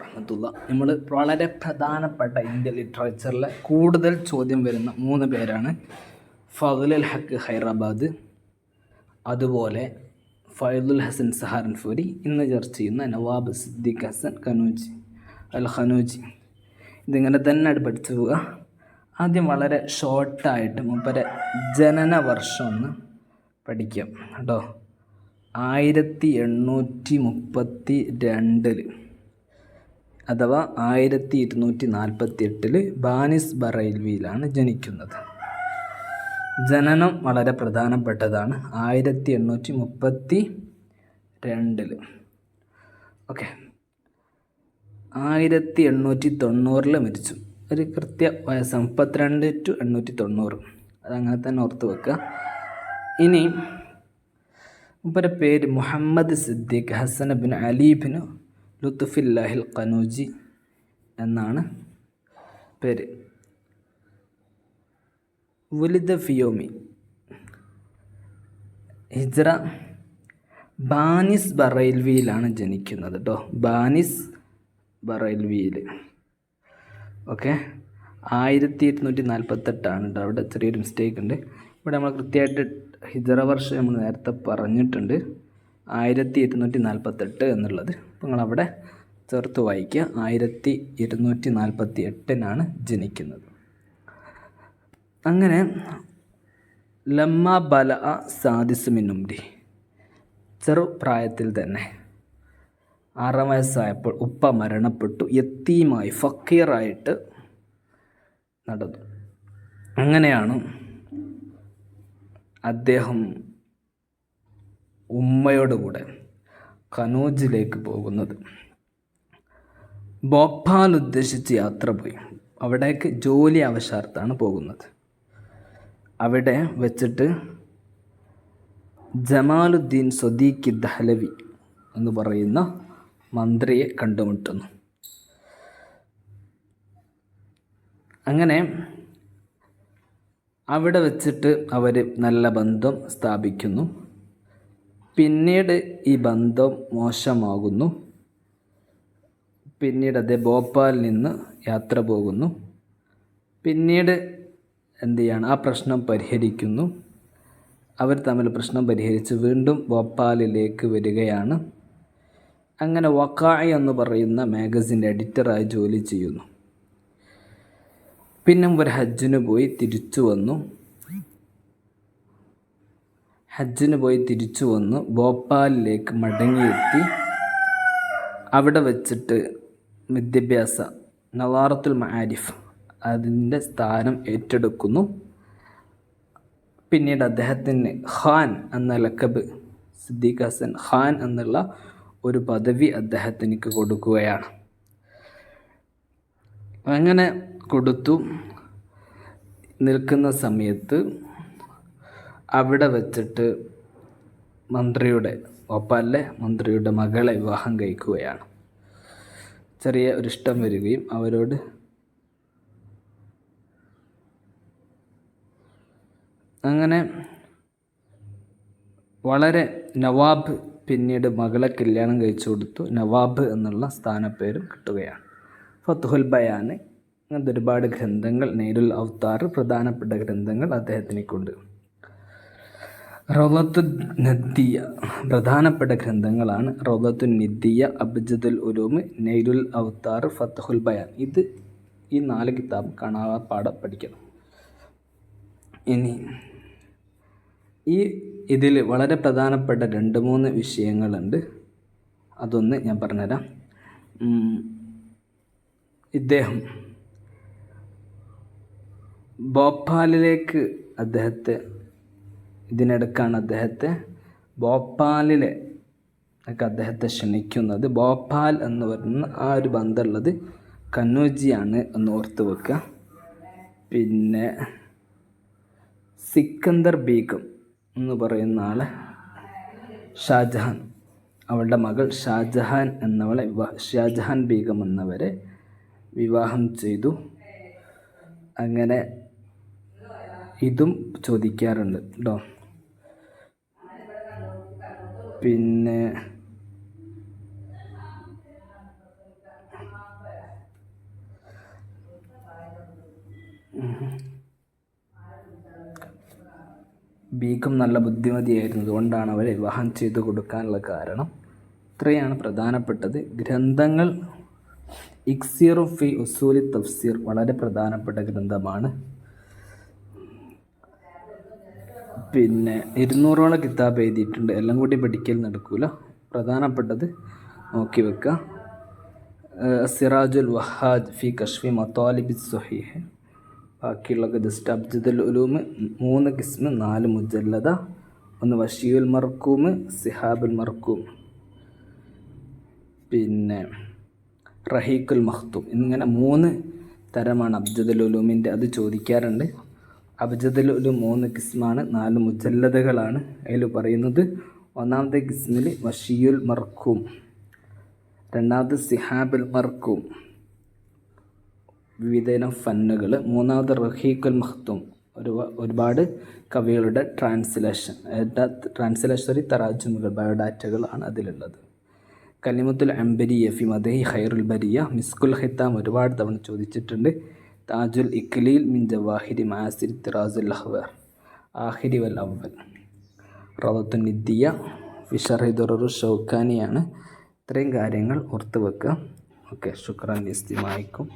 റഹ്മത്തുള്ള. നമ്മൾ വളരെ പ്രധാനപ്പെട്ട ഇന്ത്യൻ ലിറ്ററേച്ചറിലെ കൂടുതൽ ചോദ്യം വരുന്ന 3 പേരാണ് ഫദ്ലുൽ ഹക്ക് ഹൈദരാബാദ്, അതുപോലെ ഫൈദുൽ ഹസൻ സഹാറൻപൂരി, ഇന്ന് ചർച്ച ചെയ്യുന്ന നവാബ് സിദ്ദീഖ് ഹസൻ ഖനൂജി. ഇതിങ്ങനെ തന്നെ പഠിച്ചു പോവുക. ആദ്യം വളരെ ഷോർട്ടായിട്ട് മൂപ്പരെ ജനന വർഷം ഒന്ന് പഠിക്കാം കേട്ടോ. 1832 അഥവാ 1248 ബാനിസ് ബറൈൽവിയിലാണ് ജനിക്കുന്നത്. ജനനം വളരെ പ്രധാനപ്പെട്ടതാണ്. 1832. ഓക്കെ, 1890 മരിച്ചു. ഒരു കൃത്യ വയസ്സാണ് 32 to 890. അതങ്ങനെ തന്നെ ഓർത്ത് വെക്കുക. ഇനി മൂപ്പരെ പേര് മുഹമ്മദ് സിദ്ദീഖ് ഹസൻ ബിൻ അലി ബിൻ ലുത്ഫില്ലാഹിൽ ഖനൂജി എന്നാണ് പേര്. വുലിദ ഫിയോമി, ഹിജ്റ ബാനിസ് ബറൈൽവിയിലാണ് ജനിക്കുന്നത് കേട്ടോ. ബാനിസ് ബറൈൽവിയിൽ. ഓക്കെ, 1248 കേട്ടോ. അവിടെ ചെറിയൊരു മിസ്റ്റേക്ക് ഉണ്ട്. ഇവിടെ നമ്മൾ കൃത്യമായിട്ട് ഹിജ്റ വർഷം നമ്മൾ നേരത്തെ പറഞ്ഞിട്ടുണ്ട്, 1248 എന്നുള്ളത്. അപ്പോൾ നിങ്ങളവിടെ ചേർത്ത് വായിക്കുക. 1248 ജനിക്കുന്നത്. അങ്ങനെ ലമ്മ ബല സാദിസ് മിന്നുംരി, ചെറുപ്രായത്തിൽ തന്നെ 6 വയസ്സായപ്പോൾ ഉപ്പ മരണപ്പെട്ടു. യത്തീമായി ഫക്കീറായിട്ട് നടന്നു. അങ്ങനെയാണ് അദ്ദേഹം ഉമ്മയോടുകൂടെ ഖനൂജിലേക്ക് പോകുന്നത്. ഭോപ്പാൽ ഉദ്ദേശിച്ച് യാത്ര പോയി. അവിടേക്ക് ജോലി ആവശ്യാർത്ഥാണ് പോകുന്നത്. അവിടെ വെച്ചിട്ട് ജമാലുദ്ദീൻ സ്വദീഖി ദഹ്ലവി എന്ന് പറയുന്ന മന്ത്രിയെ കണ്ടുമുട്ടുന്നു. അങ്ങനെ അവിടെ വെച്ചിട്ട് അവർ നല്ല ബന്ധം സ്ഥാപിക്കുന്നു. പിന്നീട് ഈ ബന്ധം മോശമാകുന്നു. പിന്നീട് അദ്ദേഹം ഭോപ്പാലിൽ നിന്ന് യാത്ര പോകുന്നു. പിന്നീട് എന്ത് ചെയ്യാണ്, ആ പ്രശ്നം പരിഹരിക്കുന്നു. അവർ തമ്മിൽ പ്രശ്നം പരിഹരിച്ച് വീണ്ടും ഭോപ്പാലിലേക്ക് വരികയാണ്. അങ്ങനെ വഖാഇ എന്ന് പറയുന്ന മാഗസിൻ്റെ എഡിറ്ററായി ജോലി ചെയ്യുന്നു. പിന്നെ ഒരു ഹജ്ജിന് പോയി തിരിച്ചു വന്നു ഭോപ്പാലിലേക്ക് മടങ്ങിയെത്തി. അവിടെ വെച്ചിട്ട് വിദ്യാഭ്യാസ നവാറത്തുൽ മആരിഫ് അതിൻ്റെ സ്ഥാനം ഏറ്റെടുക്കുന്നു. പിന്നീട് അദ്ദേഹത്തിന് ഖാൻ എന്ന ലഖബ്, സിദ്ദീഖ് ഹസൻ ഖാൻ എന്നുള്ള ഒരു പദവി അദ്ദേഹത്തിന് കൊടുക്കുകയാണ്. അങ്ങനെ കൊടുത്തു നിൽക്കുന്ന സമയത്ത് അവിടെ വെച്ചിട്ട് ഭോപ്പാലിലെ മന്ത്രിയുടെ മകളെ വിവാഹം കഴിക്കുകയാണ്. ചെറിയ ഒരു ഇഷ്ടം വരികയും അവരോട് അങ്ങനെ വളരെ നവാബ്, പിന്നീട് മകളെ കല്യാണം കഴിച്ചു കൊടുത്തു. നവാബ് എന്നുള്ള സ്ഥാനപ്പേരും കിട്ടുകയാണ്. ഫത്ഹുൽ ബയാൻ, അങ്ങനത്തെ ഒരുപാട് ഗ്രന്ഥങ്ങൾ, നൈലുൽ ഔത്താർ, പ്രധാനപ്പെട്ട ഗ്രന്ഥങ്ങൾ അദ്ദേഹത്തിനെക്കൊണ്ട്. റൗളത്തുൻ നദ്ദിയ, പ്രധാനപ്പെട്ട ഗ്രന്ഥങ്ങളാണ് റൗളത്തുൻ നദ്ദിയ, അബ്ജദുൽ ഉലൂം, നൈലുൽ ഔത്താർ, ഫത്ഹുൽ ബയാൻ. ഈ 4 കിതാബ് കാണാപ്പാഠം പഠിക്കണം. ഇനി ഇതിൽ വളരെ പ്രധാനപ്പെട്ട 2-3 വിഷയങ്ങളുണ്ട്. അതൊന്ന് ഞാൻ പറഞ്ഞുതരാം. ഇദ്ദേഹം ഭോപ്പാലിലേക്ക് ഇതിനിടക്കാണ് അദ്ദേഹത്തെ ക്ഷണിക്കുന്നത്. ഭോപ്പാൽ എന്ന് പറയുന്ന ആ ഒരു ബന്ധമുള്ളത് ഖനൂജിയാണ് എന്ന് ഓർത്ത് വെക്കുക. പിന്നെ സിക്കന്ദർ ബീഗം എന്ന് പറയുന്ന ആളെ ഷാജഹാൻ, അവളുടെ മകൾ ഷാജഹാൻ ബീഗം എന്നവരെ വിവാഹം ചെയ്തു. അങ്ങനെ ഇതും ചോദിക്കാറുണ്ട് കേട്ടോ. പിന്നെ ബീഗം നല്ല ബുദ്ധിമതിയായിരുന്നത് കൊണ്ടാണ് അവരെ വിവാഹം ചെയ്തു കൊടുക്കാനുള്ള കാരണം. ഇത്രയാണ് പ്രധാനപ്പെട്ടത് ഗ്രന്ഥങ്ങൾ. ഇക്സിറു ഫി ഉസൂലി തഫ്സീർ വളരെ പ്രധാനപ്പെട്ട ഗ്രന്ഥമാണ്. പിന്നെ 200ഓളം കിതാബ് എഴുതിയിട്ടുണ്ട്. എല്ലാം കൂടി പഠിക്കൽ നടക്കൂല. പ്രധാനപ്പെട്ടത് നോക്കി വെക്കുക. സിറാജുൽ വഹാജ് ഫി കഷ്ഫി മത്താലിബി സ്വഹീഹ്. ബാക്കിയുള്ളത് ജസ്റ്റ് അബ്ജദുൽ ഉലൂം 3 കിസ്മ് 4 മുജല്ലദ, 1 വഷിയുൽ മർക്കൂം, സിഹാബുൽ മർക്കൂം, പിന്നെ റഹീഖുൽ മഖ്തൂം. ഇങ്ങനെ 3 തരമാണ് അബ്ജദുൽ ഉലൂമിൻ്റെ. അത് ചോദിക്കാറുണ്ട്. അബ്ജദുൽ ഉലൂം 3 കിസ്മാണ്, 4 മുജല്ലദകളാണ്. അതിൽ പറയുന്നത് ഒന്നാമത്തെ കിസ്മിൽ വഷിയുൽ മർക്കൂം, രണ്ടാമത് സിഹാബുൽ മർക്കൂം വിവിധയിനം ഫന്നുകൾ, മൂന്നാമത് റഹീഖുൽ മഖ്തൂം ഒരുപാട് കവികളുടെ ട്രാൻസ്ലേഷൻ തറാജുമുകൾ ബയോഡാറ്റകളാണ് അതിലുള്ളത്. കലിമത്തുൽ അംബരിയ ഫി മദഹി ഖൈറുൽ ബരിയ, മിസ്കുൽ ഖിത്താം ഒരുപാട് തവണ ചോദിച്ചിട്ടുണ്ട്. താജുൽ ഇക്ലീൽ മിൻ ജവാഹിരി മാസിർ തിറാസുൽ അഹ്വർ ആഖിരി വൽ അവൽ, റവത്തുൻ നിദ്ദിയ ഫി ശർഹി ദുററു ഷൗക്കാനിയാണ്. ഇത്രയും കാര്യങ്ങൾ ഓർത്ത് വെക്കുക. ഓക്കെ, ശുക്രാൻ ഇസ്തിമാഇക്കും.